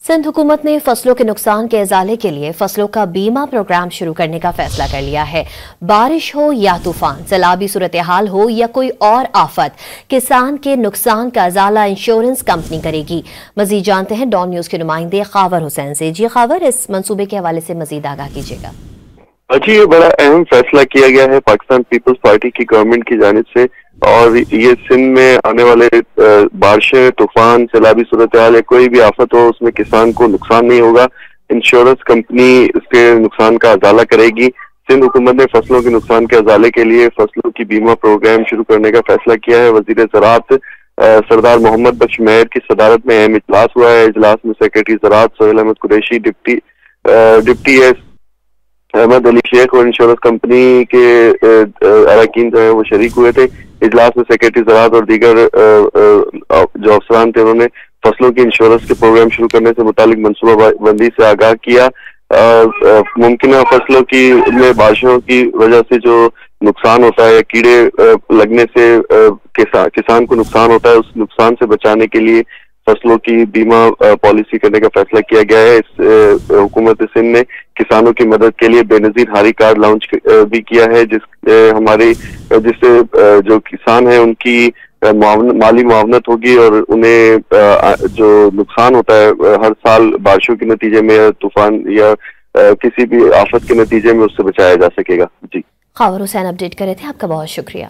सिंध हुकूमत ने फसलों के नुकसान के इजाले के लिए फसलों का बीमा प्रोग्राम शुरू करने का फैसला कर लिया है। बारिश हो या तूफान, सैलाबी सूरत हाल हो या कोई और आफत, किसान के नुकसान का इजाला इंश्योरेंस कंपनी करेगी। मजीद जानते हैं डॉन न्यूज के नुमाइंदे खावर हुसैन से। जी खावर, इस मंसूबे के हवाले से मजीद आगाह कीजिएगा। जी, ये बड़ा अहम फैसला किया गया है पाकिस्तान पीपल्स पार्टी की गवर्नमेंट की जानिब से, और ये सिंध में आने वाले बारिशें, तूफान, सैलाबी सूरत हाल या कोई भी आफत हो, उसमें किसान को नुकसान नहीं होगा। इंश्योरेंस कंपनी उसके नुकसान का अजाला करेगी। सिंध हुकूमत ने फसलों के नुकसान के अजाले के लिए फसलों की बीमा प्रोग्राम शुरू करने का फैसला किया है। वजीर ज़राअत सरदार मोहम्मद बख्श मेहर की सदारत में अहम इजलास हुआ है। इजलास में सेक्रेटरी ज़राअत सोहेल अहमद कुरैशी, डिप्टी एस अहमद अली शेख और इंश्योरेंस कंपनी के अरकान जो है वो शरीक हुए थे। इजलास में सेक्रेटरी ज़राअत और दीगर जो अफसरान थे, उन्होंने फसलों के इंश्योरेंस के प्रोग्राम शुरू करने से मुतालिक मनसूबाबंदी से आगाह किया। मुमकिन फसलों की में बारिशों की वजह से जो नुकसान होता है, कीड़े लगने से किसान को नुकसान होता है, उस नुकसान से बचाने के लिए फसलों की बीमा पॉलिसी करने का फैसला किया गया है। इस हुकूमत सिंध ने किसानों की मदद के लिए बेनजीर हारी कार्ड लॉन्च भी किया है, जिससे जो किसान है उनकी माली मुआवनत होगी और उन्हें जो नुकसान होता है हर साल बारिशों के नतीजे में या तूफान या किसी भी आफत के नतीजे में, उससे बचाया जा सकेगा। जी, खावर हुसैन अपडेट कर रहे थे, आपका बहुत शुक्रिया।